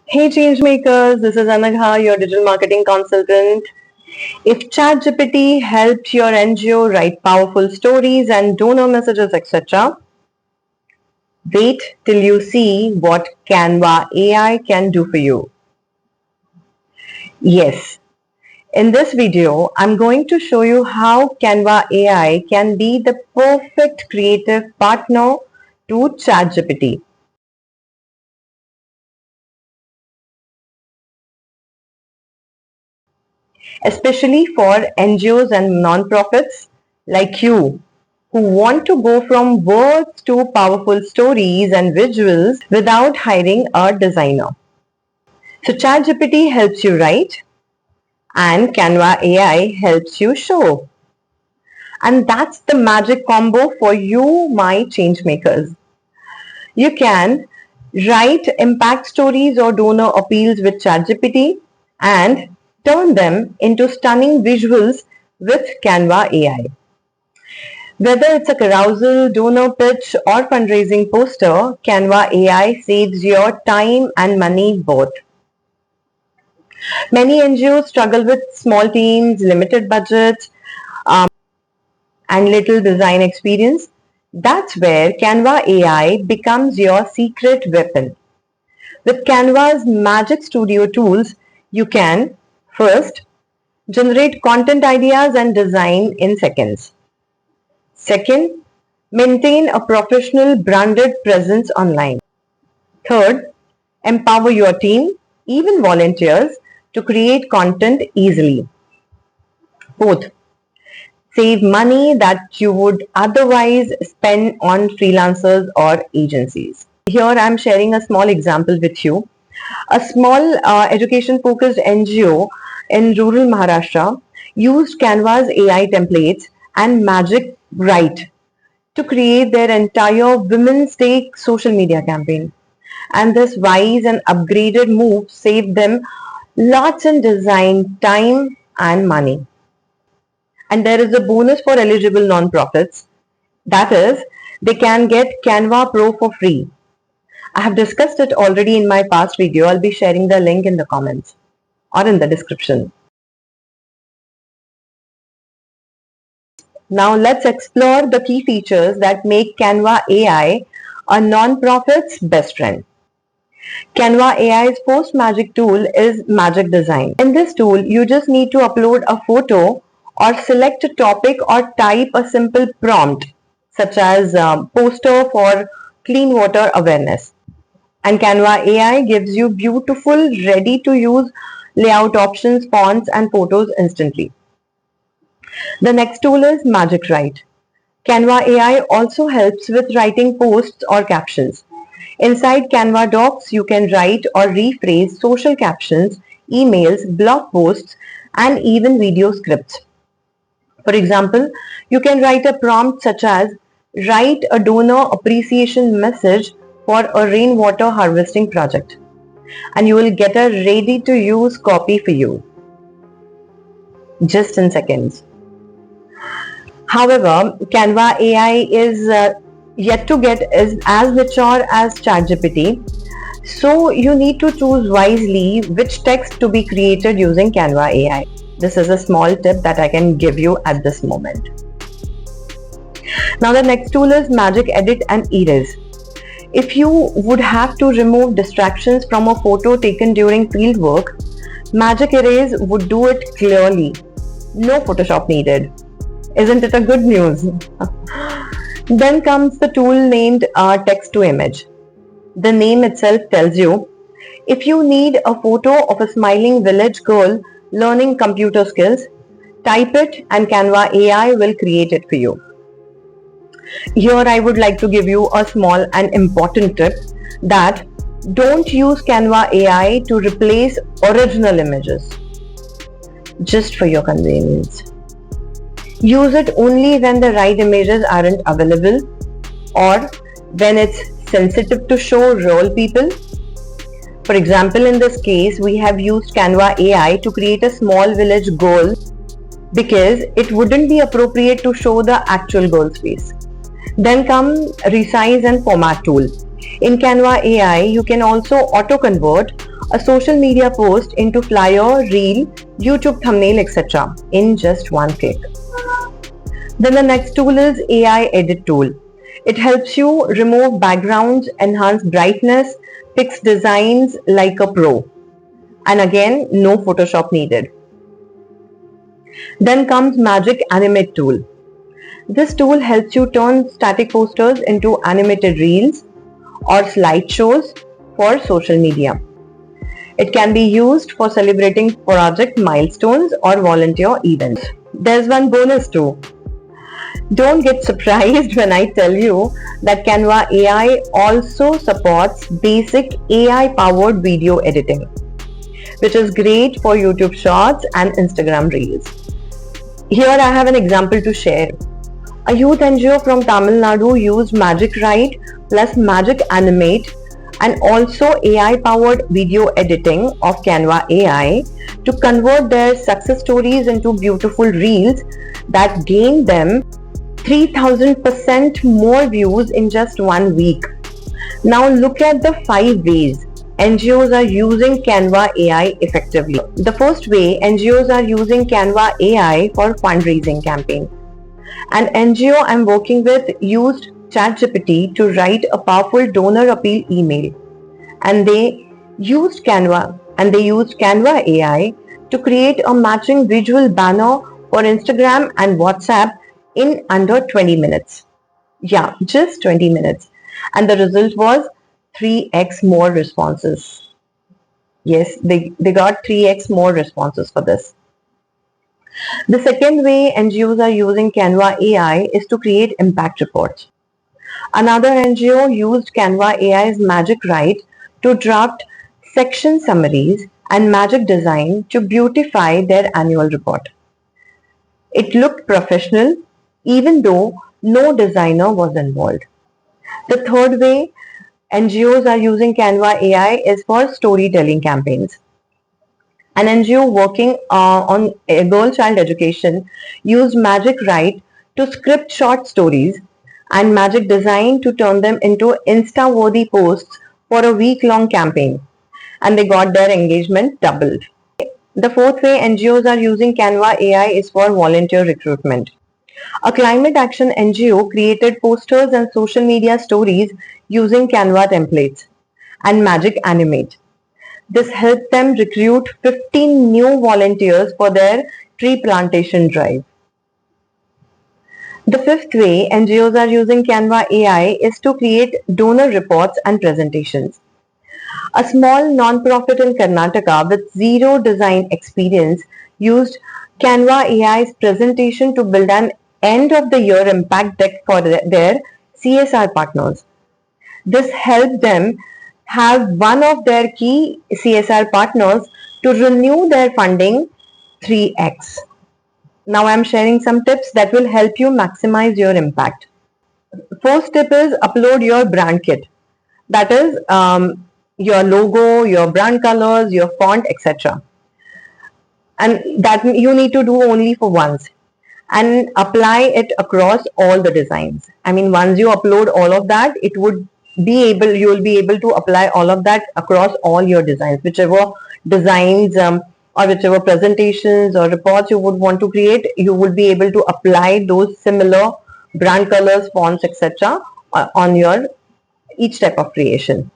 Hey changemakers, this is Anagha, your digital marketing consultant. If ChatGPT helped your NGO write powerful stories and donor messages, etc., wait till you see what Canva AI can do for you. Yes, in this video, I'm going to show you how Canva AI can be the perfect creative partner to ChatGPT. Especially for NGOs and non-profits like you who want to go from words to powerful stories and visuals without hiring a designer. So ChatGPT helps you write and Canva AI helps you show. And that's the magic combo for you, my change makers. You can write impact stories or donor appeals with ChatGPT and turn them into stunning visuals with Canva AI. Whether it's a carousel, donor pitch, or fundraising poster, Canva AI saves your time and money both. Many NGOs struggle with small teams, limited budgets, and little design experience. That's where Canva AI becomes your secret weapon. With Canva's Magic Studio tools, you can first generate content ideas and design in seconds. Second, maintain a professional branded presence online. Third, empower your team, even volunteers, to create content easily. Fourth, save money that you would otherwise spend on freelancers or agencies. Here I'm sharing a small example with you. A small education focused NGO in rural Maharashtra used Canva's AI templates and Magic Write to create their entire Women's Day social media campaign. And this wise and upgraded move saved them lots in design time and money. And there is a bonus for eligible nonprofits. That is, they can get Canva Pro for free. I have discussed it already in my past video. I'll be sharing the link in the comments or in the description. Now let's explore the key features that make Canva AI a non-profit's best friend. Canva AI's first magic tool is Magic Design. In this tool, you just need to upload a photo or select a topic or type a simple prompt such as poster for clean water awareness. And Canva AI gives you beautiful, ready to use layout options, fonts and photos instantly. The next tool is Magic Write. Canva AI also helps with writing posts or captions. Inside Canva Docs, you can write or rephrase social captions, emails, blog posts, and even video scripts. For example, you can write a prompt such as write a donor appreciation message for a rainwater harvesting project, and you will get a ready to use copy for you just in seconds. However, Canva AI is yet to get as mature as ChatGPT, so you need to choose wisely which text to be created using Canva AI. This is a small tip that I can give you at this moment. Now the next tool is Magic Edit and Erase. If you would have to remove distractions from a photo taken during field work, Magic Erase would do it clearly. No Photoshop needed. Isn't it a good news? Then comes the tool named Text to Image. The name itself tells you, if you need a photo of a smiling village girl learning computer skills, type it and Canva AI will create it for you. Here I would like to give you a small and important tip that don't use Canva AI to replace original images, just for your convenience. Use it only when the right images aren't available or when it's sensitive to show real people. For example, in this case, we have used Canva AI to create a small village girl because it wouldn't be appropriate to show the actual girl's face. Then come Resize and Format tool. In Canva AI, you can also auto-convert a social media post into flyer, reel, YouTube thumbnail, etc. in just one click. Then the next tool is AI Edit tool. It helps you remove backgrounds, enhance brightness, fix designs like a pro. And again, no Photoshop needed. Then comes Magic Animate tool. This tool helps you turn static posters into animated reels or slideshows for social media. It can be used for celebrating project milestones or volunteer events. There's one bonus too. Don't get surprised when I tell you that Canva AI also supports basic AI powered video editing, which is great for YouTube Shorts and Instagram Reels. Here I have an example to share. A youth NGO from Tamil Nadu used Magic Write plus Magic Animate and also AI powered video editing of Canva AI to convert their success stories into beautiful reels that gained them 3000% more views in just 1 week. Now look at the 5 ways NGOs are using Canva AI effectively. The first way, NGOs are using Canva AI for fundraising campaign. An NGO I'm working with used ChatGPT to write a powerful donor appeal email, and they used Canva AI to create a matching visual banner for Instagram and WhatsApp in under 20 minutes. Yeah, just 20 minutes. And the result was 3x more responses. Yes, they got 3x more responses for this. The second way NGOs are using Canva AI is to create impact reports. Another NGO used Canva AI's Magic Write to draft section summaries and Magic Design to beautify their annual report. It looked professional even though no designer was involved. The third way NGOs are using Canva AI is for storytelling campaigns. An NGO working on girl child education used Magic Write to script short stories and Magic Design to turn them into Insta-worthy posts for a week-long campaign, and they got their engagement doubled. The fourth way NGOs are using Canva AI is for volunteer recruitment. A climate action NGO created posters and social media stories using Canva templates and Magic Animate. This helped them recruit 15 new volunteers for their tree plantation drive. The fifth way NGOs are using Canva AI is to create donor reports and presentations. A small non-profit in Karnataka with zero design experience used Canva AI's presentation to build an end of the year impact deck for their CSR partners. This helped them have one of their key CSR partners to renew their funding 3x. Now I'm sharing some tips that will help you maximize your impact. First tip is upload your brand kit. That is your logo, your brand colors, your font, etc. And that you need to do only for once and apply it across all the designs. I mean, once you upload all of that, you will be able to apply all of that across all your designs, whichever designs or whichever presentations or reports you would want to create, you will be able to apply those similar brand colors, fonts, etc. on your each type of creation.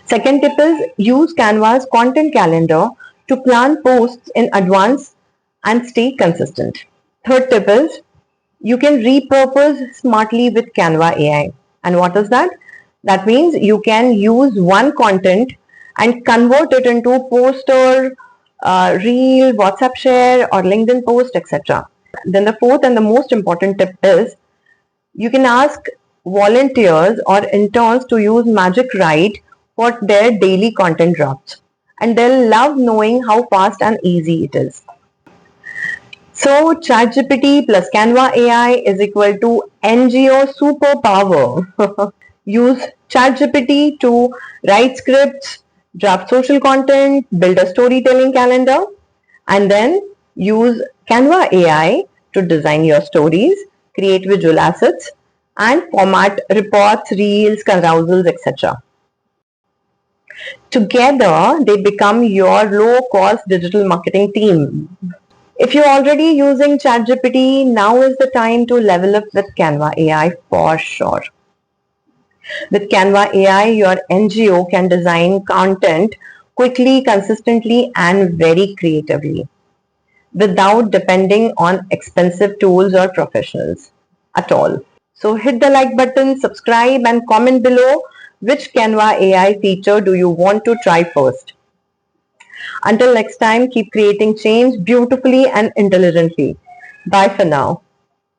Second tip is use Canva's content calendar to plan posts in advance and stay consistent. Third tip is you can repurpose smartly with Canva AI. And what is that? That means you can use one content and convert it into poster, reel, WhatsApp share or LinkedIn post, etc. Then the fourth and the most important tip is you can ask volunteers or interns to use Magic Write for their daily content drafts, and they'll love knowing how fast and easy it is. So ChatGPT plus Canva AI is equal to NGO superpower. Use ChatGPT to write scripts, draft social content, build a storytelling calendar, and then use Canva AI to design your stories, create visual assets, and format reports, reels, carousels, etc. Together, they become your low-cost digital marketing team. If you're already using ChatGPT, now is the time to level up with Canva AI for sure. With Canva AI, your NGO can design content quickly, consistently, and very creatively without depending on expensive tools or professionals at all. So hit the like button, subscribe, and comment below which Canva AI feature do you want to try first. Until next time, keep creating change beautifully and intelligently. Bye for now.